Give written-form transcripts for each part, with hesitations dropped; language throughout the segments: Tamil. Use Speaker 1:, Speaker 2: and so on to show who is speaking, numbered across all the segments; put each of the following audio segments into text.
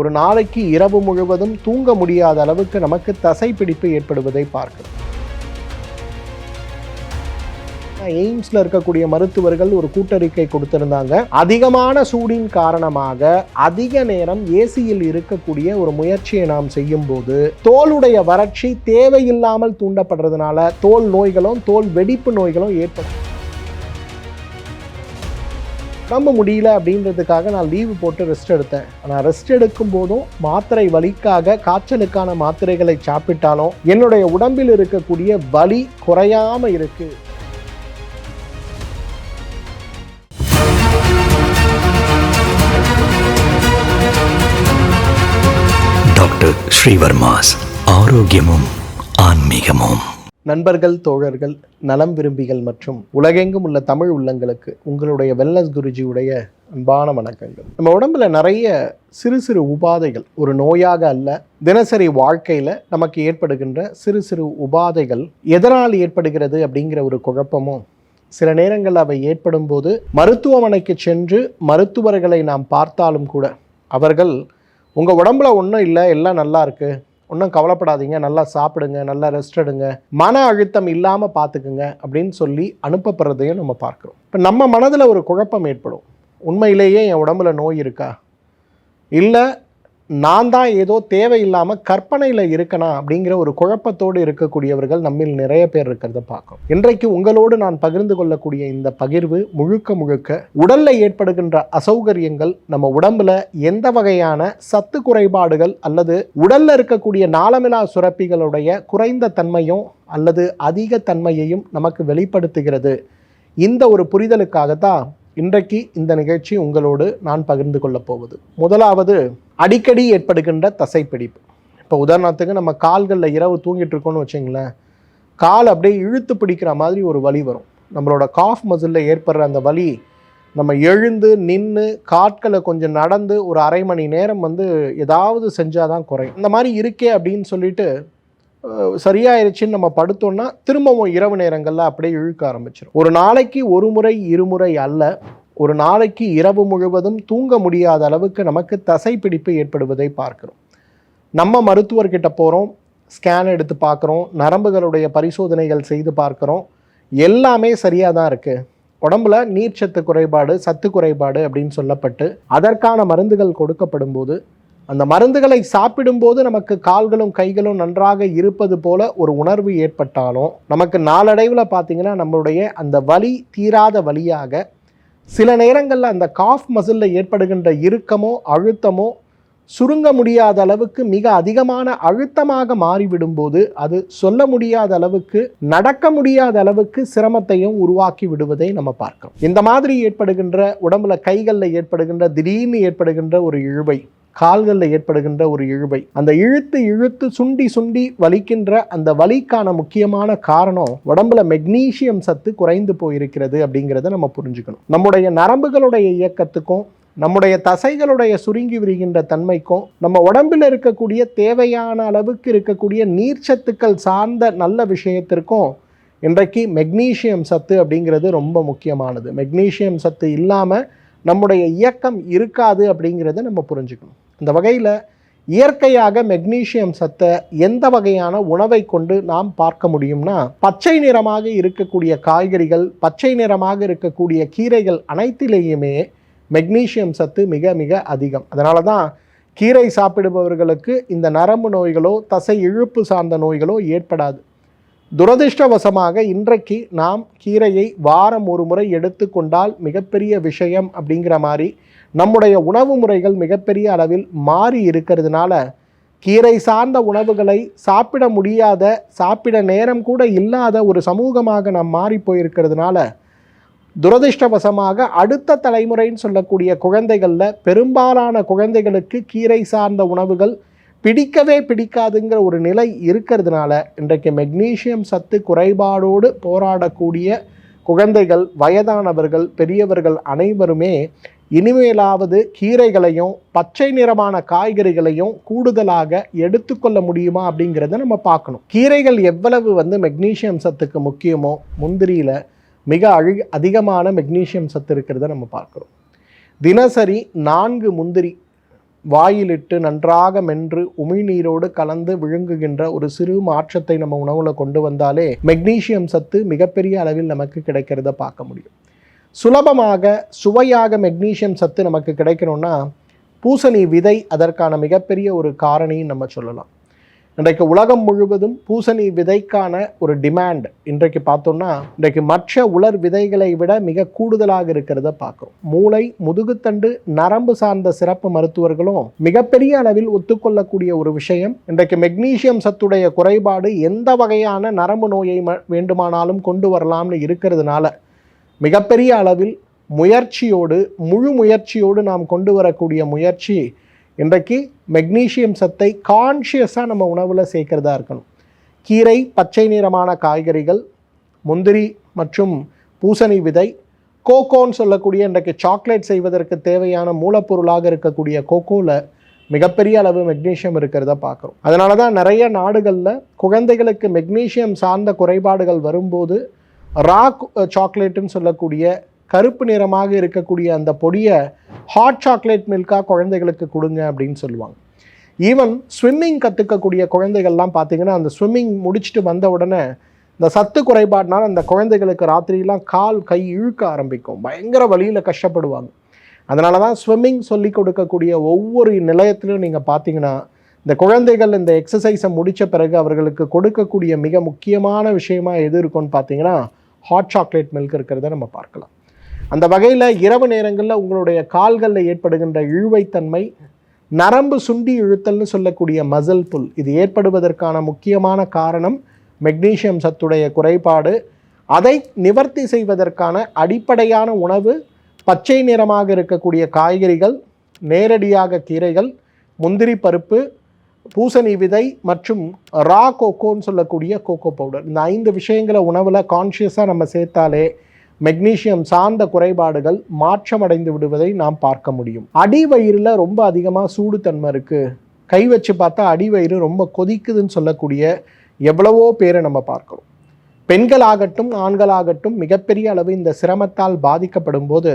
Speaker 1: ஒரு நாளைக்கு இரவு முழுவதும் தூங்க முடியாத அளவுக்கு நமக்கு தசைப்பிடிப்பு ஏற்படுவதை பார்க்கிறோம். எய்ம்ஸ்ல இருக்கக்கூடிய மருத்துவர்கள் ஒரு கூட்டறிக்கை கொடுத்திருந்தாங்க. அதிகமான சூடின் காரணமாக அதிக நேரம் ஏசியில் இருக்கக்கூடிய ஒரு முயற்சியை நாம் செய்யும் போது தோலுடைய வறட்சி தேவையில்லாமல் தூண்டப்படுறதுனால தோல் நோய்களும் தோல் வெடிப்பு நோய்களும் ஏற்படும். நம்ப முடியல அப்படின்றதுக்காக நான் லீவு போட்டு ரெஸ்ட் எடுத்தேன். ஆனால் ரெஸ்ட் எடுக்கும் போதும் மாத்திரை வலிக்காக காய்ச்சலுக்கான மாத்திரைகளை சாப்பிட்டாலும் என்னுடைய உடம்பில் இருக்கக்கூடிய வலி குறையாம இருக்கு.
Speaker 2: டாக்டர் ஸ்ரீவர்மாஸ் ஆரோக்கியமும் ஆன்மீகமும்.
Speaker 1: நண்பர்கள், தோழர்கள், நலம் விரும்பிகள் மற்றும் உலகெங்கும் உள்ள தமிழ் உள்ளங்களுக்கு உங்களுடைய வெல்னஸ் குருஜியுடைய அன்பான வணக்கங்கள். நம்ம உடம்புல நிறைய சிறு சிறு உபாதைகள், ஒரு நோயாக அல்ல, தினசரி வாழ்க்கையில் நமக்கு ஏற்படுகின்ற சிறு சிறு உபாதைகள் எதனால் ஏற்படுகிறது அப்படிங்கிற ஒரு குழப்பமும், சில நேரங்கள் அவை ஏற்படும் போது மருத்துவமனைக்கு சென்று மருத்துவர்களை நாம் பார்த்தாலும் கூட அவர்கள் உங்கள் உடம்புல ஒன்றும் இல்லை, எல்லாம் நல்லா இருக்குது, ஒன்றும் கவலைப்படாதீங்க, நல்லா சாப்பிடுங்க, நல்லா ரெஸ்ட் எடுங்க, மன அழுத்தம் இல்லாமல் பார்த்துக்குங்க அப்படின்னு சொல்லி அனுப்பப்படுறதையும் நம்ம பார்க்குறோம். இப்போ நம்ம மனதில் ஒரு குழப்பம் ஏற்படும். உண்மையிலேயே என் உடம்புல நோய் இருக்கா, இல்லை நான் தான் ஏதோ தேவையில்லாமல் கற்பனையில் இருக்கனா அப்படிங்கிற ஒரு குழப்பத்தோடு இருக்கக்கூடியவர்கள் நம்மில் நிறைய பேர் இருக்கிறத பார்க்கும். இன்றைக்கு உங்களோடு நான் பகிர்ந்து கொள்ளக்கூடிய இந்த பகிர்வு முழுக்க முழுக்க உடலில் ஏற்படுகின்ற அசௌகரியங்கள், நம்ம உடம்புல எந்த வகையான சத்து குறைபாடுகள் அல்லது உடலில் இருக்கக்கூடிய நாளமிலா சுரப்பிகளுடைய குறைந்த தன்மையும் அல்லது அதிக தன்மையையும் நமக்கு வெளிப்படுத்துகிறது. இந்த ஒரு புரிதலுக்காகத்தான் இன்றைக்கு இந்த நிகழ்ச்சி உங்களோடு நான் பகிர்ந்து கொள்ளப் போவது. முதலாவது, அடிக்கடி ஏற்படுகின்ற தசைப்பிடிப்பு. இப்போ உதாரணத்துக்கு நம்ம கால்களில் இரவு தூங்கிட்டு இருக்கோம்னு வச்சிங்களேன், கால் அப்படியே இழுத்து பிடிக்கிற மாதிரி ஒரு வலி வரும். நம்மளோட காஃப் மசிலில் ஏற்படுற அந்த வலி நம்ம எழுந்து நின்று காட்களை கொஞ்சம் நடந்து ஒரு அரை மணி நேரம் ஏதாவது செஞ்சால் தான் குறையும். இந்த மாதிரி இருக்கே அப்படின்னு சொல்லிட்டு சரியாயிருச்சுன்னு நம்ம படுத்தோம்னா திரும்பவும் இரவு நேரங்களில் அப்படியே இழுக்க ஆரம்பிச்சிடும். ஒரு நாளைக்கு ஒரு முறை இருமுறை அல்ல, ஒரு நாளைக்கு இரவு முழுவதும் தூங்க முடியாத அளவுக்கு நமக்கு தசைப்பிடிப்பு ஏற்படுவதை பார்க்கிறோம். நம்ம மருத்துவர்கிட்ட போகிறோம், ஸ்கேன் எடுத்து பார்க்குறோம், நரம்புகளுடைய பரிசோதனைகள் செய்து பார்க்குறோம், எல்லாமே சரியாக தான் இருக்குது. உடம்புல நீர்ச்சத்து குறைபாடு, சத்து குறைபாடு அப்படின்னு சொல்லப்பட்டு அதற்கான மருந்துகள் கொடுக்கப்படும் போது அந்த மருந்துகளை சாப்பிடும்போது நமக்கு கால்களும் கைகளும் நன்றாக இருப்பது போல ஒரு உணர்வு ஏற்பட்டாலும் நமக்கு நாளடைவில் பார்த்திங்கன்னா நம்மளுடைய அந்த வலி தீராத வலியாக சில நேரங்களில் அந்த காஃப் மசிலில் ஏற்படுகின்ற இறுக்கமோ அழுத்தமோ சுருங்க முடியாத அளவுக்கு மிக அதிகமான அழுத்தமாக மாறிவிடும்போது அது சொல்ல முடியாத அளவுக்கு, நடக்க முடியாத அளவுக்கு சிரமத்தையும் உருவாக்கி விடுவதை நம்ம பார்க்கிறோம். இந்த மாதிரி ஏற்படுகின்ற உடம்புல கைகளில் ஏற்படுகின்ற திடீர்னு ஏற்படுகின்ற ஒரு இழுவை, கால்களில் ஏற்படுகின்ற ஒரு இழுவை, அந்த இழுத்து சுண்டி சுண்டி வலிக்கின்ற அந்த வலிக்கான முக்கியமான காரணம் உடம்புல மெக்னீசியம் சத்து குறைந்து போயிருக்கிறது அப்படிங்கிறத நம்ம புரிஞ்சுக்கணும். நம்முடைய நரம்புகளுடைய இயக்கத்துக்கும் நம்முடைய தசைகளுடைய சுருங்கி விரிகின்ற தன்மைக்கும் நம்ம உடம்பில் இருக்கக்கூடிய தேவையான அளவுக்கு இருக்கக்கூடிய நீர்ச்சத்துக்கள் சார்ந்த நல்ல விஷயத்திற்கும் இன்றைக்கு மெக்னீசியம் சத்து அப்படிங்கிறது ரொம்ப முக்கியமானது. மெக்னீசியம் சத்து இல்லாமல் நம்முடைய இயக்கம் இருக்காது அப்படிங்கிறத நம்ம புரிஞ்சுக்கணும். இந்த வகையில் இயற்கையாக மெக்னீசியம் சத்தை எந்த வகையான உணவை கொண்டு நாம் பார்க்க முடியும்னா, பச்சை நிறமாக இருக்கக்கூடிய காய்கறிகள், பச்சை நிறமாக இருக்கக்கூடிய கீரைகள் அனைத்திலேயுமே மெக்னீசியம் சத்து மிக மிக அதிகம். அதனால தான் கீரை சாப்பிடுபவர்களுக்கு இந்த நரம்பு நோய்களோ தசை இழுப்பு சார்ந்த நோய்களோ ஏற்படாது. துரதிர்ஷ்டவசமாக இன்றைக்கு நாம் கீரையை வாரம் ஒரு முறை எடுத்துக்கொண்டால் மிகப்பெரிய விஷயம் அப்படிங்கிற மாதிரி நம்முடைய உணவு முறைகள் மிகப்பெரிய அளவில் மாறி இருக்கிறதுனால கீரை சார்ந்த உணவுகளை சாப்பிட முடியாத, சாப்பிட நேரம் கூட இல்லாத ஒரு சமூகமாக நாம் மாறி போயிருக்கிறதுனால துரதிர்ஷ்டவசமாக அடுத்த தலைமுறைன்னு சொல்லக்கூடிய குழந்தைகளில் பெரும்பாலான குழந்தைகளுக்கு கீரை சார்ந்த உணவுகள் பிடிக்கவே பிடிக்காதுங்கிற ஒரு நிலை இருக்கிறதுனால இன்றைக்கு மெக்னீசியம் சத்து குறைபாடோடு போராடக்கூடிய குழந்தைகள், வயதானவர்கள், பெரியவர்கள் அனைவருமே இனிமேலாவது கீரைகளையும் பச்சை நிறமான காய்கறிகளையும் கூடுதலாக எடுத்துக்கொள்ள முடியுமா அப்படிங்கிறத நம்ம பார்க்கணும். கீரைகள் எவ்வளவு மெக்னீசியம் சத்துக்கு முக்கியமோ முந்திரியில் மிக அதிகமான மெக்னீசியம் சத்து இருக்கிறத நம்ம பார்க்குறோம். தினசரி 4 முந்திரி வாயிலிட்டு நன்றாக மென்று உமிழ்நீரோடு கலந்து விழுங்குகின்ற ஒரு சிறு மாற்றத்தை நம்ம உணவில் கொண்டு வந்தாலே மெக்னீசியம் சத்து மிகப்பெரிய அளவில் நமக்கு கிடைக்கிறத பார்க்க முடியும். சுலபமாக சுவையாக மெக்னீசியம் சத்து நமக்கு கிடைக்கணும்னா பூசணி விதை அதற்கான மிகப்பெரிய ஒரு காரணின்னு நம்ம சொல்லலாம். இன்றைக்கு உலகம் முழுவதும் பூசணி விதைக்கான ஒரு டிமாண்ட் இன்றைக்கு பார்த்தோம்னா இன்றைக்கு மற்ற உலர் விதைகளை விட மிக கூடுதலாக இருக்கிறத பார்க்குறோம். மூளை, முதுகுத்தண்டு, நரம்பு சார்ந்த சிறப்பு மருத்துவர்களும் மிகப்பெரிய அளவில் ஒத்துக்கொள்ளக்கூடிய ஒரு விஷயம், இன்றைக்கு மெக்னீசியம் சத்துடைய குறைபாடு எந்த வகையான நரம்பு நோயை வேண்டுமானாலும் கொண்டு வரலாம்னு இருக்கிறதுனால மிகப்பெரிய அளவில் முயற்சியோடு முழு முயற்சியோடு நாம் கொண்டு வரக்கூடிய முயற்சி இன்றைக்கு மெக்னீசியம் சத்தை கான்ஷியஸாக நம்ம உணவில் சேர்க்கிறதா இருக்கணும். கீரை, பச்சை நிறமான காய்கறிகள், முந்திரி மற்றும் பூசணி விதை, கோகோன்னு சொல்லக்கூடிய இன்றைக்கு சாக்லேட் செய்வதற்கு தேவையான மூலப்பொருளாக இருக்கக்கூடிய கோகோவில் மிகப்பெரிய அளவு மெக்னீசியம் இருக்கிறத பார்க்குறோம். அதனால தான் நிறைய நாடுகளில் குழந்தைகளுக்கு மெக்னீசியம் சார்ந்த குறைபாடுகள் வரும்போது ராக் சாக்லேட்டுன்னு சொல்லக்கூடிய கருப்பு நிறமாக இருக்கக்கூடிய அந்த பொடியை ஹாட் சாக்லேட் மில்காக குழந்தைகளுக்கு கொடுங்க அப்படின்னு சொல்லுவாங்க. ஈவன் ஸ்விம்மிங் கற்றுக்கக்கூடிய குழந்தைகள்லாம் பார்த்திங்கன்னா அந்த ஸ்விம்மிங் முடிச்சுட்டு வந்த உடனே இந்த சத்து குறைபாடுனால அந்த குழந்தைகளுக்கு ராத்திரிலாம் கால் கை இழுக்க ஆரம்பிக்கும், பயங்கர வழியில் கஷ்டப்படுவாங்க. அதனால தான் ஸ்விம்மிங் சொல்லி கொடுக்கக்கூடிய ஒவ்வொரு நிலையத்திலும் நீங்கள் பார்த்தீங்கன்னா இந்த குழந்தைகள் இந்த எக்ஸசைஸை முடித்த பிறகு அவர்களுக்கு கொடுக்கக்கூடிய மிக முக்கியமான விஷயமா எது இருக்குன்னு பார்த்தீங்கன்னா ஹாட் சாக்லேட் மில்க் இருக்கிறத நம்ம பார்க்கலாம். அந்த வகையில் இரவு நேரங்களில் உங்களுடைய கால்களில் ஏற்படுகின்ற இழுவைத்தன்மை, நரம்பு சுண்டி இழுத்தல்னு சொல்லக்கூடிய மசில் புல், இது ஏற்படுவதற்கான முக்கியமான காரணம் மெக்னீசியம் சத்துடைய குறைபாடு. அதை நிவர்த்தி செய்வதற்கான அடிப்படையான உணவு பச்சை நிறமாக இருக்கக்கூடிய காய்கறிகள், நேரடியாக கீரைகள், முந்திரி பருப்பு, பூசணி விதை மற்றும் ரா கோகோன்னு சொல்லக்கூடிய கோகோ பவுடர். இந்த 5 விஷயங்களை உணவில் கான்ஷியஸாக நம்ம சேர்த்தாலே மெக்னீசியம் சார்ந்த குறைபாடுகள் மாற்றமடைந்து விடுவதை நாம் பார்க்க முடியும். அடிவயிறில் ரொம்ப அதிகமாக சூடு தன்மை இருக்குது, கை வச்சு பார்த்தா அடிவயிறு ரொம்ப கொதிக்குதுன்னு சொல்லக்கூடிய எவ்வளவோ பேரை நம்ம பார்க்கிறோம். பெண்களாகட்டும் ஆண்களாகட்டும் மிகப்பெரிய அளவு இந்த சிரமத்தால் பாதிக்கப்படும் போது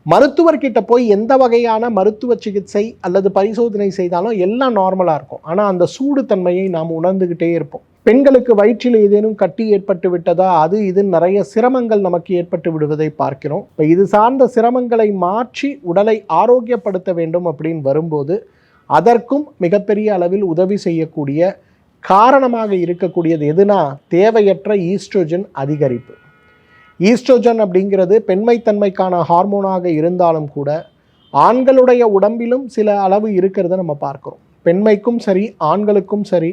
Speaker 1: மருத்துவர்கிட்ட போய் எந்த வகையான மருத்துவ சிகிச்சை அல்லது பரிசோதனை செய்தாலும் எல்லாம் நார்மலாக இருக்கும். ஆனால் அந்த சூடு தன்மையை நாம் உணர்ந்துக்கிட்டே இருப்போம். பெண்களுக்கு வயிற்றில் ஏதேனும் கட்டி ஏற்பட்டு விட்டதா, அது இது நிறைய சிரமங்கள் நமக்கு ஏற்பட்டு விடுவதை பார்க்கிறோம். இப்போ இது சார்ந்த சிரமங்களை மாற்றி உடலை ஆரோக்கியப்படுத்த வேண்டும் அப்படின்னு வரும்போது அதற்கும் மிகப்பெரிய அளவில் உதவி செய்யக்கூடிய காரணமாக இருக்கக்கூடியது எதுனா தேவையற்ற ஈஸ்ட்ரோஜன் அதிகரிப்பு. ஈஸ்ட்ரோஜன் அப்படிங்கிறது பெண்மைத்தன்மைக்கான ஹார்மோனாக இருந்தாலும் கூட ஆண்களுடைய உடம்பிலும் சில அளவு இருக்கிறத நம்ம பார்க்குறோம். பெண்மைக்கும் சரி ஆண்களுக்கும் சரி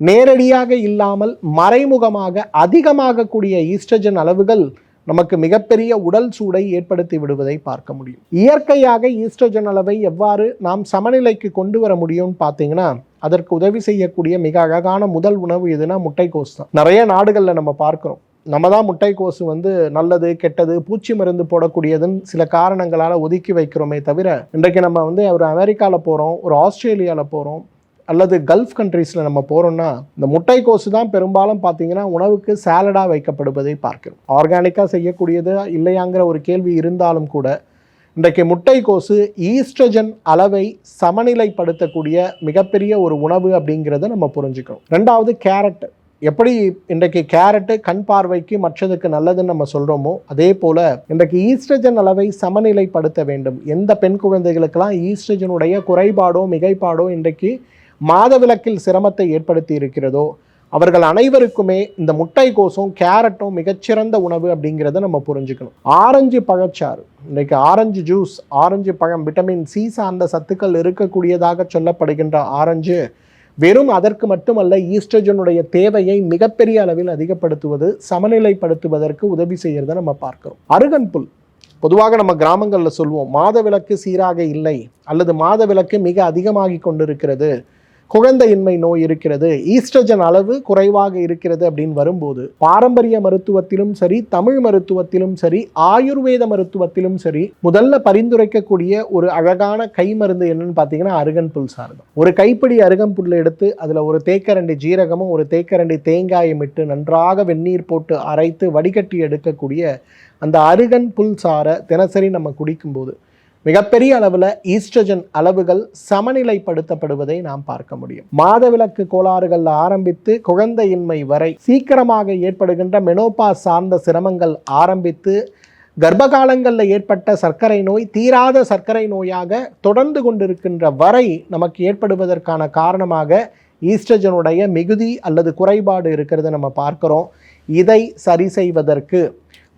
Speaker 1: நேரடியாக இல்லாமல் மறைமுகமாக அதிகமாகக்கூடிய ஈஸ்ட்ரோஜன் அளவுகள் நமக்கு மிகப்பெரிய உடல் சூடை ஏற்படுத்தி விடுவதை பார்க்க முடியும். இயற்கையாக ஈஸ்ட்ரோஜன் அளவை எவ்வாறு நாம் சமநிலைக்கு கொண்டு வர முடியும்னு பார்த்தீங்கன்னா அதற்கு உதவி செய்யக்கூடிய மிக அழகான முதல் உணவு எதுனா முட்டைக்கோஸ் தான். நிறைய நாடுகளில் நம்ம பார்க்குறோம். நம்ம தான் முட்டைக்கோசு நல்லது கெட்டது பூச்சி மருந்து போடக்கூடியதுன்னு சில காரணங்களால் ஒதுக்கி வைக்கிறோமே தவிர இன்றைக்கு நம்ம ஒரு அமெரிக்காவில் போகிறோம், ஒரு ஆஸ்திரேலியாவில் போகிறோம் அல்லது கல்ஃப் கண்ட்ரீஸில் நம்ம போகிறோம்னா இந்த முட்டைக்கோசு தான் பெரும்பாலும் பார்த்தீங்கன்னா உணவுக்கு சாலடாக வைக்கப்படுவதை பார்க்கிறோம். ஆர்கானிக்காக செய்யக்கூடியது இல்லையாங்கிற ஒரு கேள்வி இருந்தாலும் கூட இன்றைக்கு முட்டைக்கோசு ஈஸ்ட்ரோஜன் அளவை சமநிலைப்படுத்தக்கூடிய மிகப்பெரிய ஒரு உணவு அப்படிங்கிறத நம்ம புரிஞ்சுக்கணும். ரெண்டாவது கேரட். எப்படி இன்றைக்கு கேரட்டு கண் பார்வைக்கு மற்றதுக்கு நல்லதுன்னு நம்ம சொல்கிறோமோ அதே போல் இன்றைக்கு ஈஸ்ட்ரோஜன் அளவை சமநிலைப்படுத்த வேண்டும். எந்த பெண் குழந்தைகளுக்கெல்லாம் ஈஸ்ட்ரோஜனுடைய குறைபாடோ மிகைப்பாடோ இன்றைக்கு மாதவிலக்கில் சிரமத்தை ஏற்படுத்தி இருக்கிறதோ அவர்கள் அனைவருக்குமே இந்த முட்டைக்கோசும் கேரட்டும் மிகச்சிறந்த உணவு அப்படிங்கிறத நம்ம புரிஞ்சுக்கணும். ஆரஞ்சு பழச்சாறு, இன்றைக்கு ஆரஞ்சு ஜூஸ், ஆரஞ்சு பழம் விட்டமின் சி சார்ந்த சத்துக்கள் இருக்கக்கூடியதாக சொல்லப்படுகின்ற ஆரஞ்சு வெறும் அதற்கு மட்டுமல்ல ஈஸ்ட்ரோஜனுடைய தேவையை மிகப்பெரிய அளவில் அதிகப்படுத்துவது சமநிலைப்படுத்துவதற்கு உதவி செய்கிறத நம்ம பார்க்கிறோம். அருகன்புல் பொதுவாக நம்ம கிராமங்களில் சொல்லுவோம் மாதவிலக்கு சீராக இல்லை அல்லது மாதவிலக்கு மிக அதிகமாகி கொண்டிருக்கிறது, குழந்தையின்மை நோய் இருக்கிறது, ஈஸ்ட்ரோஜன் அளவு குறைவாக இருக்கிறது அப்படின்னு வரும்போது பாரம்பரிய மருத்துவத்திலும் சரி தமிழ் மருத்துவத்திலும் சரி ஆயுர்வேத மருத்துவத்திலும் சரி முதல்ல பரிந்துரைக்கக்கூடிய ஒரு அழகான கை மருந்து என்னன்னு பார்த்தீங்கன்னா அருகன்புல் சார்தான். ஒரு கைப்பிடி அருகம்புல்லை எடுத்து அதில் ஒரு தேக்கரண்டி ஜீரகமும் ஒரு தேக்கரண்டி தேங்காயும் இட்டு நன்றாக வெந்நீர் போட்டு அரைத்து வடிகட்டி எடுக்கக்கூடிய அந்த அருகன்புல் சாரை தினசரி நம்ம குடிக்கும்போது மிகப்பெரிய அளவில் ஈஸ்ட்ரஜன் அளவுகள் சமநிலைப்படுத்தப்படுவதை நாம் பார்க்க முடியும். மாதவிலக்கு கோளாறுகள் ஆரம்பித்து குழந்தையின்மை வரை சீக்கிரமாக ஏற்படுகின்ற மெனோபாஸ் சார்ந்த சிரமங்கள் ஆரம்பித்து கர்ப்பகாலங்களில் ஏற்பட்ட சர்க்கரை நோய் தீராத சர்க்கரை நோயாக தொடர்ந்து கொண்டிருக்கின்ற வரை நமக்கு ஏற்படுவதற்கான காரணமாக ஈஸ்ட்ரஜனுடைய மிகுதி அல்லது குறைபாடு இருக்கிறத நம்ம பார்க்குறோம். இதை சரி செய்வதற்கு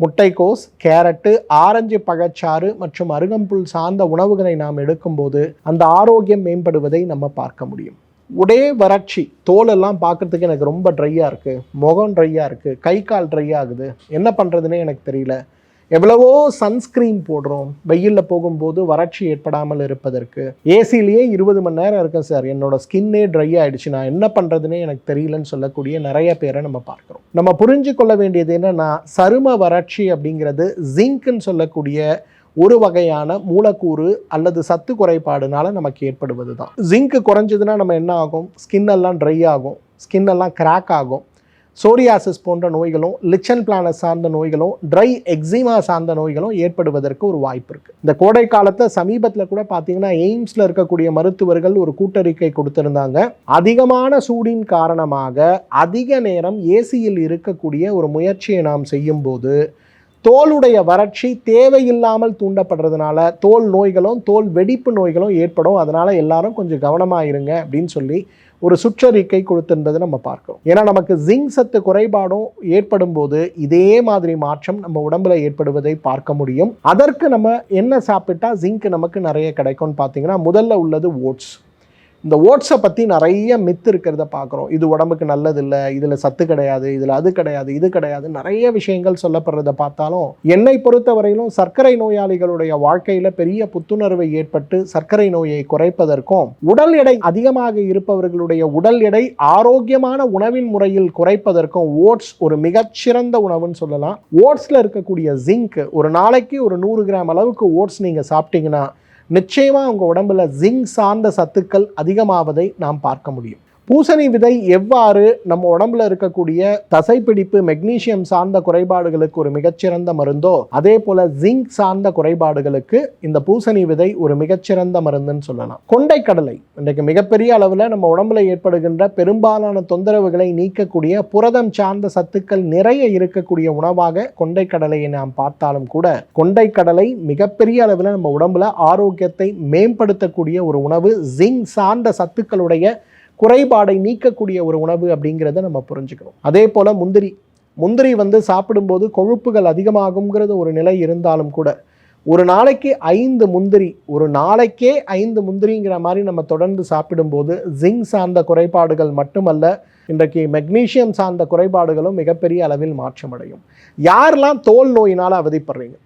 Speaker 1: முட்டைக்கோஸ், கேரட்டு, ஆரஞ்சு பழச்சாறு மற்றும் அருகம்புல் சார்ந்த உணவுகளை நாம் எடுக்கும்போது அந்த ஆரோக்கியம் மேம்படுவதை நம்ம பார்க்க முடியும். ஒரே வறட்சி, தோலெல்லாம் பார்க்குறதுக்கு எனக்கு ரொம்ப ட்ரையாக இருக்குது, முகம் ட்ரையாக இருக்குது, கை கால் ட்ரை ஆகுது, என்ன பண்ணுறதுனே எனக்கு தெரியல. எவ்வளவோ சன்ஸ்க்ரீன் போடுறோம் வெயிலில் போகும்போது வறட்சி ஏற்படாமல் இருப்பதற்கு. ஏசிலேயே 20 மணி நேரம் இருக்கேன் சார், என்னோட ஸ்கின்னே ட்ரை ஆகிடுச்சு, நான் என்ன பண்ணுறதுனே எனக்கு தெரியலன்னு சொல்லக்கூடிய நிறைய பேரை நம்ம பார்க்குறோம். நம்ம புரிஞ்சு கொள்ள வேண்டியது என்னென்னா, சரும வறட்சி அப்படிங்கிறது ஜிங்க்னு சொல்லக்கூடிய ஒரு வகையான மூலக்கூறு அல்லது சத்து குறைபாடுனால நமக்கு ஏற்படுவது தான். ஜிங்க் குறைஞ்சதுன்னா நம்ம என்ன ஆகும், ஸ்கின் எல்லாம் ட்ரை ஆகும், ஸ்கின் எல்லாம் கிராக் ஆகும். சோரியாசிஸ் போன்ற நோய்களும், லிச்சன் பிளானஸ் சார்ந்த நோய்களும், ட்ரை எக்ஸிமா சார்ந்த நோய்களும் ஏற்படுவதற்கு ஒரு வாய்ப்பு இருக்குது. இந்த கோடை காலத்தில் சமீபத்தில் கூட பார்த்தீங்கன்னா எய்ம்ஸில் இருக்கக்கூடிய மருத்துவர்கள் ஒரு கூட்டறிக்கை கொடுத்திருந்தாங்க. அதிகமான சூடின் காரணமாக அதிக நேரம் ஏசியில் இருக்கக்கூடிய ஒரு முயற்சியை நாம் செய்யும்போது தோலுடைய வறட்சி தேவையில்லாமல் தூண்டப்படுறதுனால தோல் நோய்களும் தோல் வெடிப்பு நோய்களும் ஏற்படும். அதனால் எல்லாரும் கொஞ்சம் கவனமாக இருங்க அப்படின்னு சொல்லி ஒரு சுற்றறிக்கை கொடுத்திருந்தது நம்ம பார்க்கிறோம். ஏன்னா நமக்கு ஜிங்க் சத்து குறைபாடும் ஏற்படும் போது இதே மாதிரி மாற்றம் நம்ம உடம்புல ஏற்படுவதை பார்க்க முடியும். அதற்கு நம்ம என்ன சாப்பிட்டா ஜிங்க் நமக்கு நிறைய கிடைக்கும்னு பார்த்தீங்கன்னா, முதல்ல உள்ளது ஓட்ஸ். இந்த ஓட்ஸை பற்றி நிறைய மித்து இருக்கிறத பார்க்குறோம். இது உடம்புக்கு நல்லதில்லை, இதில் சத்து கிடையாது, இதில் அது கிடையாது, இது கிடையாது, நிறைய விஷயங்கள் சொல்லப்படுறத பார்த்தாலும் என்னை பொறுத்தவரையிலும் சர்க்கரை நோயாளிகளுடைய வாழ்க்கையில் பெரிய புத்துணர்வை ஏற்பட்டு சர்க்கரை நோயை குறைப்பதற்கும், உடல் எடை அதிகமாக இருப்பவர்களுடைய உடல் எடை ஆரோக்கியமான உணவின் முறையில் குறைப்பதற்கும் ஓட்ஸ் ஒரு மிகச்சிறந்த உணவுன்னு சொல்லலாம். ஓட்ஸில் இருக்கக்கூடிய ஜிங்க், ஒரு நாளைக்கு ஒரு 100 கிராம் அளவுக்கு ஓட்ஸ் நீங்கள் சாப்பிட்டீங்கன்னா நிச்சயமாக உங்கள் உடம்புல ஜிங்க் சார்ந்த சத்துக்கள் அதிகமாவதை நாம் பார்க்க முடியும். பூசணி விதை எவ்வாறு நம்ம உடம்புல இருக்கக்கூடிய தசைப்பிடிப்பு, மெக்னீசியம் சார்ந்த குறைபாடுகளுக்கு ஒரு மிகச்சிறந்த மருந்தோ, அதே போல ஜிங்க் சார்ந்த குறைபாடுகளுக்கு இந்த பூசணி விதை ஒரு மிகச்சிறந்த மருந்துன்னு சொல்லலாம். கொண்டைக்கடலை இன்றைக்கு மிகப்பெரிய அளவில் நம்ம உடம்புல ஏற்படுகின்ற பெரும்பாலான தொந்தரவுகளை நீக்கக்கூடிய புரதம் சார்ந்த சத்துக்கள் நிறைய இருக்கக்கூடிய உணவாக கொண்டைக்கடலையை நாம் பார்த்தாலும் கூட, கொண்டைக்கடலை மிகப்பெரிய அளவில் நம்ம உடம்புல ஆரோக்கியத்தை மேம்படுத்தக்கூடிய ஒரு உணவு, ஜிங்க் சார்ந்த சத்துக்களுடைய குறைபாடை நீக்கக்கூடிய ஒரு உணவு அப்படிங்கிறத நம்ம புரிஞ்சுக்கணும். அதே போல் முந்திரி சாப்பிடும்போது கொழுப்புகள் அதிகமாகுங்கிறது ஒரு நிலை இருந்தாலும் கூட, ஒரு நாளைக்கு 5 முந்திரி, ஒரு நாளைக்கே 5 முந்திரிங்கிற மாதிரி நம்ம தொடர்ந்து சாப்பிடும்போது ஜிங்க் சார்ந்த குறைபாடுகள் மட்டுமல்ல, இன்றைக்கு மெக்னீசியம் சார்ந்த குறைபாடுகளும் மிகப்பெரிய அளவில் மாற்றமடையும். யாரெல்லாம் தோல் நோயினால் அவதிப்படுறீங்க,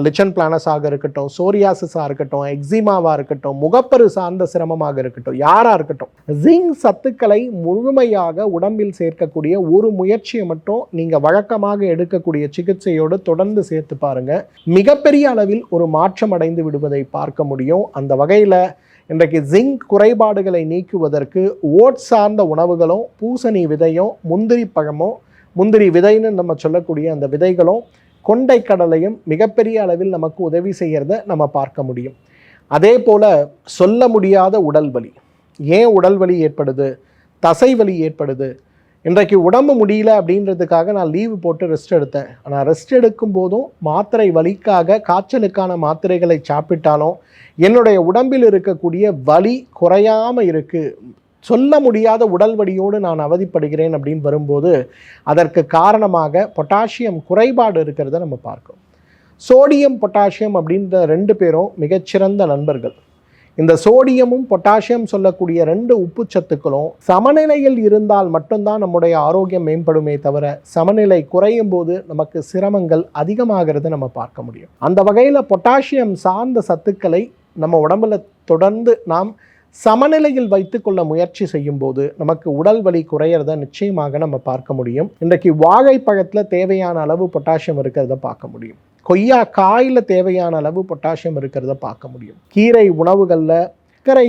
Speaker 1: லிச்சன் பிளானஸாக இருக்கட்டும், சோரியாசிஸாக இருக்கட்டும், எக்ஸிமாவாக இருக்கட்டும், முகப்பரு சார்ந்த சிரமமாக இருக்கட்டும், யாராக இருக்கட்டும், ஜிங்க் சத்துக்களை முழுமையாக உடம்பில் சேர்க்கக்கூடிய ஒரு முயற்சியை மட்டும் நீங்கள் வழக்கமாக எடுக்கக்கூடிய சிகிச்சையோடு தொடர்ந்து சேர்த்து பாருங்கள். மிகப்பெரிய அளவில் ஒரு மாற்றம் அடைந்து விடுவதை பார்க்க முடியும். அந்த வகையில் இன்றைக்கு ஜிங்க் குறைபாடுகளை நீக்குவதற்கு ஓட்ஸ் சார்ந்த உணவுகளும், பூசணி விதையும், முந்திரி பழமும், முந்திரி விதைன்னு நம்ம சொல்லக்கூடிய அந்த விதைகளும், கொண்டைக்கடலையும் மிகப்பெரிய அளவில் நமக்கு உதவி செய்கிறத நம்ம பார்க்க முடியும். அதே போல் சொல்ல முடியாத உடல் வலி, ஏன் உடல் வலி ஏற்படுது, தசை வலி ஏற்படுது. இன்றைக்கு உடம்பு முடியல அப்படின்றதுக்காக நான் லீவு போட்டு ரெஸ்ட் எடுத்தேன். ஆனால் ரெஸ்ட் எடுக்கும் போதும் மாத்திரை வலிக்காக காய்ச்சலுக்கான மாத்திரைகளை சாப்பிட்டாலும் என்னுடைய உடம்பில் இருக்கக்கூடிய வலி குறையாமல் இருக்குது, சொல்ல முடியாத உடல் வலியோடு நான் அவதிப்படுகிறேன் அப்படின்னு வரும்போது அதற்கு காரணமாக பொட்டாசியம் குறைபாடு இருக்கிறத நம்ம பார்க்கிறோம். சோடியம் பொட்டாசியம் அப்படின்ற 2 பேரும் மிகச்சிறந்த நண்பர்கள். இந்த சோடியமும் பொட்டாசியம் சொல்லக்கூடிய 2 உப்பு சத்துக்களும் சமநிலையில் இருந்தால் மட்டும்தான் நம்முடைய ஆரோக்கியம் மேம்படுமே தவிர, சமநிலை குறையும் போது நமக்கு சிரமங்கள் அதிகமாகிறத நம்ம பார்க்க முடியும். அந்த வகையில் பொட்டாசியம் சார்ந்த சத்துக்களை நம்ம உடம்புல தொடர்ந்து நாம் சமநிலையில் வைத்துக்கொள்ள முயற்சி செய்யும் போது நமக்கு உடல் வலி குறையிறத நிச்சயமாக நம்ம பார்க்க முடியும். இன்றைக்கு வாழைப்பழத்தில் தேவையான அளவு பொட்டாசியம் இருக்கிறத பார்க்க முடியும். கொய்யா காயில் தேவையான அளவு பொட்டாசியம் இருக்கிறத பார்க்க முடியும். கீரை உணவுகளில் சர்க்கரை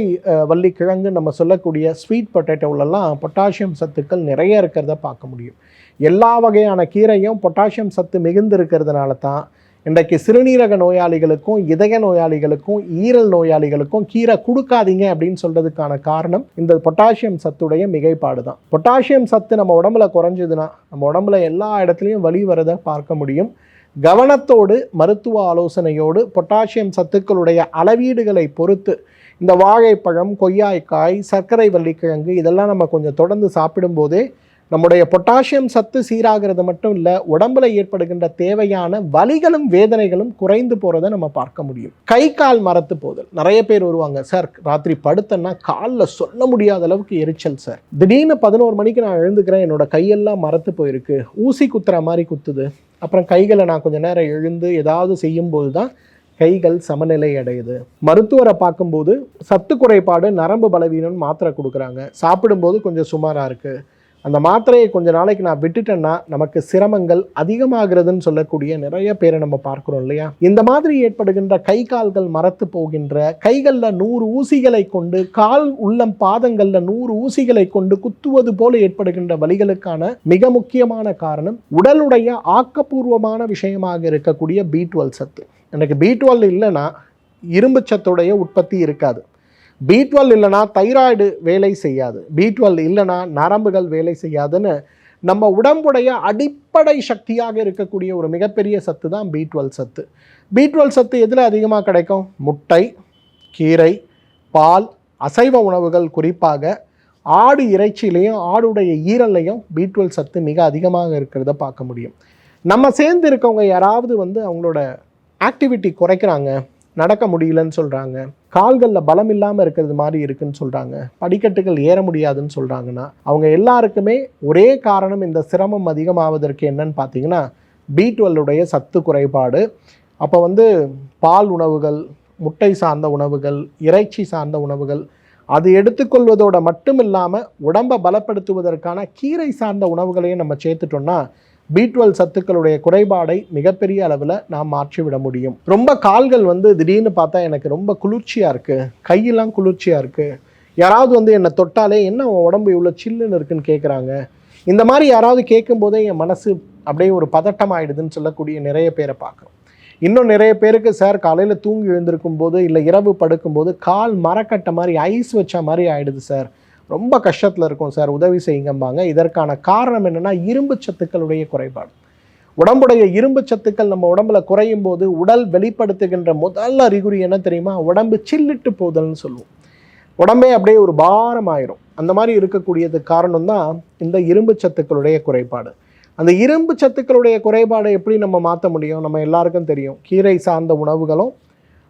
Speaker 1: வள்ளி கிழங்கு நம்ம சொல்லக்கூடிய ஸ்வீட் பொட்டேட்டோவிலலாம் பொட்டாசியம் சத்துக்கள் நிறைய இருக்கிறத பார்க்க முடியும். எல்லா வகையான கீரையும் பொட்டாசியம் சத்து மிகுந்து இருக்கிறதுனால தான் இன்றைக்கு சிறுநீரக நோயாளிகளுக்கும் இதய நோயாளிகளுக்கும் ஈரல் நோயாளிகளுக்கும் கீரை கொடுக்காதீங்க அப்படின்னு சொல்றதுக்கான காரணம் இந்த பொட்டாசியம் சத்துடைய மிகைப்பாடு தான். பொட்டாசியம் சத்து நம்ம உடம்புல குறைஞ்சதுன்னா நம்ம உடம்புல எல்லா இடத்துலையும் வலி வரதை பார்க்க முடியும். கவனத்தோடு மருத்துவ ஆலோசனையோடு பொட்டாசியம் சத்துக்களுடைய அளவீடுகளை பொறுத்து இந்த வாழைப்பழம், கொய்யாய்க்காய், சர்க்கரை வள்ளிக்கிழங்கு இதெல்லாம் நம்ம கொஞ்சம் தொடர்ந்து சாப்பிடும்போதே நம்முடைய பொட்டாசியம் சத்து சீராகிறது மட்டும் இல்லை, உடம்புல ஏற்படுகின்ற தேவையான வலிகளும் வேதனைகளும் குறைந்து போகிறத நம்ம பார்க்க முடியும். கை கால் மரத்து போதல் நிறைய பேர் வருவாங்க, சார் ராத்திரி படுத்தன்னா காலில் சொல்ல முடியாத அளவுக்கு எரிச்சல் சார், திடீர்னு 11 மணிக்கு நான் எழுந்துக்கிறேன், என்னோட கையெல்லாம் மரத்து போயிருக்கு, ஊசி குத்துற மாதிரி குத்துது, அப்புறம் கைகளை நான் கொஞ்சம் நேரம் எழுந்து ஏதாவது செய்யும்போது தான் கைகள் சமநிலை அடையுது. மருத்துவரை பார்க்கும்போது சத்து குறைபாடு, நரம்பு பலவீனம் மாத்திரை கொடுக்குறாங்க, சாப்பிடும்போது கொஞ்சம் சுமாராக இருக்குது, அந்த மாத்திரையை கொஞ்ச நாளைக்கு நான் விட்டுட்டேன்னா நமக்கு சிரமங்கள் அதிகமாகிறதுன்னு சொல்லக்கூடிய நிறைய பேரை நம்ம பார்க்குறோம் இல்லையா? இந்த மாதிரி ஏற்படுகின்ற கை கால்கள் மரத்து போகின்ற, கைகளில் 100 ஊசிகளை கொண்டு, கால் உள்ளம் பாதங்களில் 100 ஊசிகளை கொண்டு குத்துவது போல ஏற்படுகின்ற வலிகளுக்கான மிக முக்கியமான காரணம் உடலுடைய ஆக்கப்பூர்வமான விஷயமாக இருக்கக்கூடிய B12 சத்து. எனக்கு B12 இல்லைன்னா இரும்பு சத்துடைய உற்பத்தி இருக்காது. B12 இல்லைனா தைராய்டு வேலை செய்யாது, B12 இல்லைனா நரம்புகள் வேலை செய்யாதுன்னு நம்ம உடம்புடைய அடிப்படை சக்தியாக இருக்கக்கூடிய ஒரு மிகப்பெரிய சத்து தான் B12 சத்து. B12 சத்து எதில் அதிகமாக கிடைக்கும்? முட்டை, கீரை, பால், அசைவ உணவுகள், குறிப்பாக ஆடு இறைச்சியிலையும் ஆடுடைய ஈரல்லையும் B12 சத்து மிக அதிகமாக இருக்கிறத பார்க்க முடியும். நம்ம சேர்ந்து இருக்கவங்க யாராவது அவங்களோட ஆக்டிவிட்டி குறைக்கிறாங்க, நடக்க முடியலன்னு சொல்கிறாங்க, கால்களில் பலம் இல்லாமல் இருக்கிறது மாதிரி இருக்குன்னு சொல்கிறாங்க, படிக்கட்டுகள் ஏற முடியாதுன்னு சொல்கிறாங்கன்னா அவங்க எல்லாருக்குமே ஒரே காரணம், இந்த சிரமம் அதிகமாவதற்கு என்னன்னு பார்த்தீங்கன்னா B12 சத்து குறைபாடு. அப்போ பால் உணவுகள், முட்டை சார்ந்த உணவுகள், இறைச்சி சார்ந்த உணவுகள் அது எடுத்துக்கொள்வதோட மட்டும் இல்லாமல் உடம்பை பலப்படுத்துவதற்கான கீரை சார்ந்த உணவுகளையும் நம்ம சேர்த்துட்டோம்னா B12 சத்துக்களுடைய குறைபாடை மிகப்பெரிய அளவில் நாம் மாற்றிவிட முடியும். ரொம்ப கால்கள் திடீர்னு பார்த்தா எனக்கு ரொம்ப குளிர்ச்சியாக இருக்குது, கையெல்லாம் குளிர்ச்சியாக இருக்குது, யாராவது என்னை தொட்டாலே என்ன உடம்பு இவ்வளோ சில்லுன்னு இருக்குன்னு கேட்குறாங்க, இந்த மாதிரி யாராவது கேட்கும்போதே என் மனசு அப்படியே ஒரு பதட்டம் ஆகிடுதுன்னு சொல்லக்கூடிய நிறைய பேரை பார்க்குறோம். இன்னும் நிறைய பேருக்கு சார் காலையில் தூங்கி எழுந்திருக்கும் போது இல்லை இரவு படுக்கும்போது கால் மரக்கட்டை மாதிரி ஐஸ் வச்ச மாதிரி ஆகிடுது சார், ரொம்ப கஷ்டத்தில் இருக்கும் சார், உதவி செய்யுங்கம்பாங்க. இதற்கான காரணம் என்னென்னா இரும்பு சத்துக்களுடைய குறைபாடு. உடம்புடைய இரும்பு சத்துக்கள் நம்ம உடம்புல குறையும் போது உடல் வெளிப்படுத்துகின்ற முதல் அறிகுறி என்ன தெரியுமா? உடம்பு சில்லிட்டு போதல்னு சொல்லுவோம். உடம்பே அப்படியே ஒரு பாரம் ஆயிரும். அந்த மாதிரி இருக்கக்கூடியது காரணம் தான் இந்த இரும்பு சத்துக்களுடைய குறைபாடு. அந்த இரும்பு சத்துக்களுடைய குறைபாடை எப்படி நம்ம மாற்ற முடியும்? நம்ம எல்லாருக்கும் தெரியும், கீரை சார்ந்த உணவுகளும்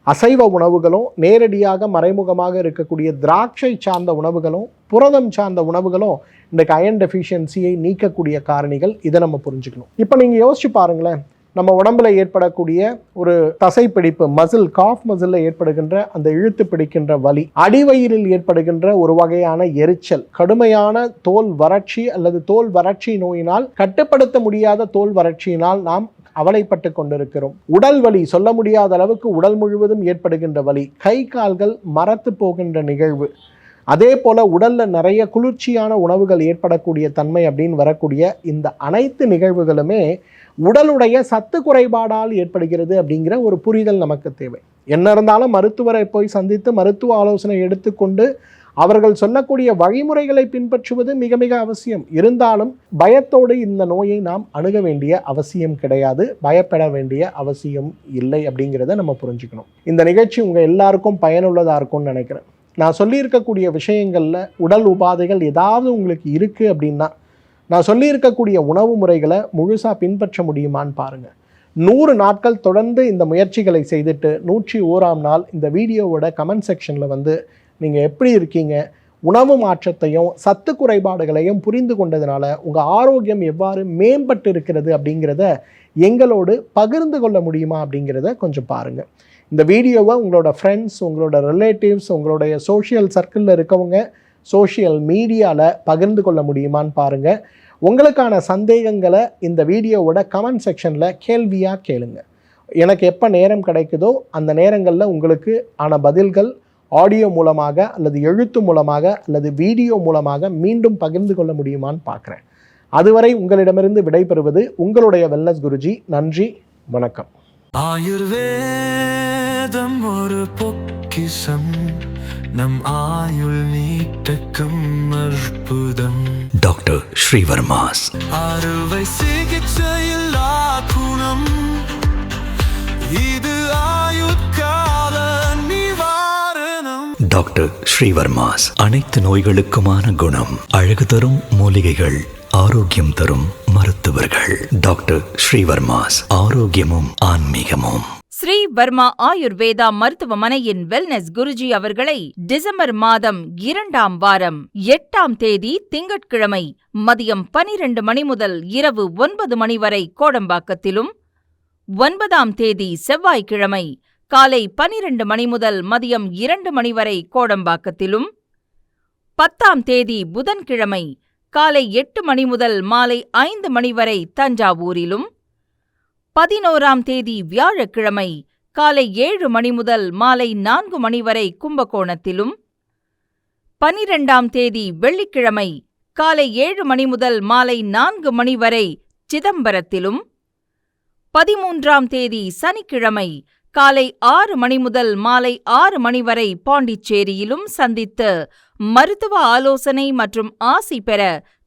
Speaker 1: அசைவ உணவுகளும், நேரடியாக மறைமுகமாக இருக்கக்கூடிய திராட்சை சார்ந்த உணவுகளும், புரதம் சார்ந்த உணவுகளும் இன்றைக்கு அயன் டெஃபிஷியன்சியை நீக்கக்கூடிய காரணிகள். இதை நம்ம புரிஞ்சுக்கணும். இப்போ நீங்கள் யோசிச்சு பாருங்களேன், நம்ம உடம்புல ஏற்படக்கூடிய ஒரு தசைப்பிடிப்பு, மசில், காஃப் மசிலில் ஏற்படுகின்ற அந்த இழுத்து பிடிக்கின்ற வலி, அடிவயிறில் ஏற்படுகின்ற ஒரு வகையான எரிச்சல், கடுமையான தோல் வறட்சி அல்லது தோல் வறட்சி நோயினால், கட்டுப்படுத்த முடியாத தோல் வறட்சியினால் நாம் அவலைப்பட்டு கொண்டிருக்கிறோம். உடல் வலி, சொல்ல முடியாத அளவுக்கு உடல் முழுவதும் ஏற்படுகின்ற வலி, கை கால்கள் மரத்து போகின்ற நிகழ்வு, அதே போல் உடலில் நிறைய குளிர்ச்சியான உணவுகள் ஏற்படக்கூடிய தன்மை அப்படின்னு வரக்கூடிய இந்த அனைத்து நிகழ்வுகளுமே உடலுடைய சத்து குறைபாடால் ஏற்படுகிறது அப்படிங்கிற ஒரு புரிதல் நமக்கு தேவை. என்ன இருந்தாலும் மருத்துவரை போய் சந்தித்து மருத்துவ ஆலோசனை எடுத்துக்கொண்டு அவர்கள் சொல்லக்கூடிய வழிமுறைகளை பின்பற்றுவது மிக மிக அவசியம். இருந்தாலும் பயத்தோடு இந்த நோயை நாம் அணுக வேண்டிய அவசியம் கிடையாது, பயப்பட வேண்டிய அவசியம் இல்லை அப்படிங்கிறத நம்ம புரிஞ்சுக்கணும். இந்த நிகழ்ச்சி உங்கள் எல்லாருக்கும் பயனுள்ளதாக இருக்கும்னு நினைக்கிறேன். நான் சொல்லியிருக்கக்கூடிய விஷயங்களில் உடல் உபாதைகள் ஏதாவது உங்களுக்கு இருக்குது அப்படின்னா நான் சொல்லியிருக்கக்கூடிய உணவு முறைகளை முழுசாக பின்பற்ற முடியுமான்னு பாருங்கள். 100 நாட்கள் தொடர்ந்து இந்த முயற்சிகளை செய்துட்டு 101ஆம் நாள் இந்த வீடியோவோட கமெண்ட் செக்ஷனில் நீங்கள் எப்படி இருக்கீங்க, உணவு மாற்றத்தையும் சத்து குறைபாடுகளையும் புரிந்து கொண்டதுனால உங்கள் ஆரோக்கியம் எவ்வாறு மேம்பட்டு இருக்கிறது அப்படிங்கிறத எங்களோடு பகிர்ந்து கொள்ள முடியுமா அப்படிங்கிறத கொஞ்சம் பாருங்கள். இந்த வீடியோவை உங்களோட ஃப்ரெண்ட்ஸ், உங்களோட ரிலேட்டிவ்ஸ், உங்களுடைய சோஷியல் சர்க்கிளில் இருக்கவங்க சோஷியல் மீடியாவில் பகிர்ந்து கொள்ள முடியுமான்னு பாருங்கள். உங்களுக்கான சந்தேகங்களை இந்த வீடியோவோட கமெண்ட் செக்ஷனில் கேள்வியாக கேளுங்க. எனக்கு எப்போ நேரம் கிடைக்குதோ அந்த நேரங்களில் உங்களுக்கு ஆன பதில்கள் ஆடியோ மூலமாக அல்லது எழுத்து மூலமாக அல்லது வீடியோ மூலமாக மீண்டும் பகிர்ந்து கொள்ள முடியுமான்னு பார்க்குறேன். அதுவரை உங்களிடமிருந்து விடைபெறுவது உங்களுடைய வெல்னஸ் குருஜி. நன்றி, வணக்கம்.
Speaker 3: ஆயுர்வேதம் ஒரு பொக்கிஷம், நம் ஆயுள் நீட்டக்கும் அற்புதம்.
Speaker 2: டாக்டர் ஸ்ரீவர்மாஸ்
Speaker 3: அறுவை சிகிச்சையில்லா குணம், இது ஆயுட்கால நிவாரணம்.
Speaker 2: டாக்டர் ஸ்ரீவர்மாஸ் அனைத்து நோய்களுக்குமான குணம், அழகு தரும் மூலிகைகள், ஆரோக்கியம் தரும் மருத்துவர்கள். டாக்டர் ஸ்ரீவர்மாஸ் ஆரோக்கியமும் ஆன்மீகமும்.
Speaker 4: ஸ்ரீ வர்மா ஆயுர்வேதா மருத்துவமனையின் வெல்னஸ் குருஜி அவர்களை டிசம்பர் மாதம் 2ஆம் வாரம் 8ஆம் தேதி திங்கட்கிழமை மதியம் 12 மணி முதல் இரவு 9 மணி வரை கோடம்பாக்கத்திலும், 9ஆம் தேதி செவ்வாய்க்கிழமை காலை 12 மணி முதல் மதியம் 2 மணி வரை கோடம்பாக்கத்திலும், 10ஆம் தேதி புதன்கிழமை காலை 8 மணி முதல் மாலை 5 மணி வரை தஞ்சாவூரிலும், 11ஆம் தேதி வியாழக்கிழமை காலை 7 மணி முதல் மாலை 4 மணி வரை கும்பகோணத்திலும், 12ஆம் தேதி வெள்ளிக்கிழமை காலை 7 மணி முதல் மாலை 4 மணி வரை சிதம்பரத்திலும், 13ஆம் தேதி சனிக்கிழமை காலை 6 மணி முதல் மாலை 6 மணி வரை பாண்டிச்சேரியிலும் சந்தித்து மருத்துவ ஆலோசனை மற்றும் ஆசி பெற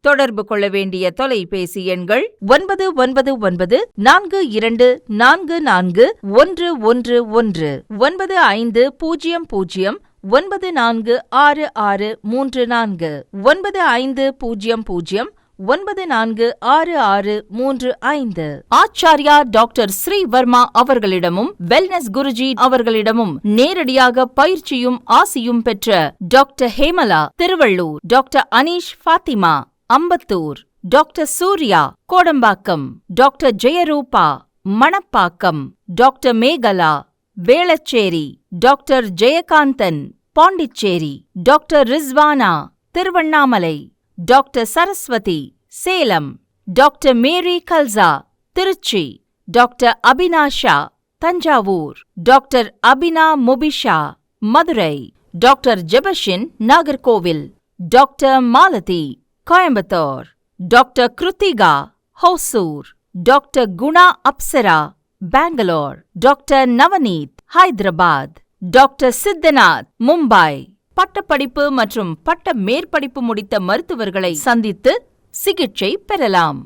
Speaker 4: தொடர்பு கொள்ள வேண்டிய தொலைபேசி எண்கள் 9994244111, 9500946634, 9500946635. ஆச்சார்யா டாக்டர் ஸ்ரீ வர்மா அவர்களிடமும் வெல்னஸ் குருஜி அவர்களிடமும் நேரடியாக பயிற்சியும் ஆசியும் பெற்ற doctor Hemala Thiruvallur, doctor Aneesh Fathima Ambattur, doctor Surya Kodambakkam, doctor Jeyaroopa Manapakkam, doctor Mekala Velachery, doctor Jayakanthan Pondicherry, doctor Rizwana Tiruvannamalai, doctor Saraswathi Salem, doctor Mary Kalsa Trichy, doctor Abinasha Thanjavur, doctor Abina Mubisha Madurai, doctor Jebashin Nagercoil, doctor Malathi Coimbatore, doctor Kiruthika Hosur, doctor Guna Apsara Bangalore, doctor Navaneeth Hyderabad, doctor Siddhanath Mumbai. பட்டப்படிப்பு மற்றும் பட்ட மேற்படிப்பு முடித்த மருத்துவர்களை சந்தித்து சிகிச்சை பெறலாம்.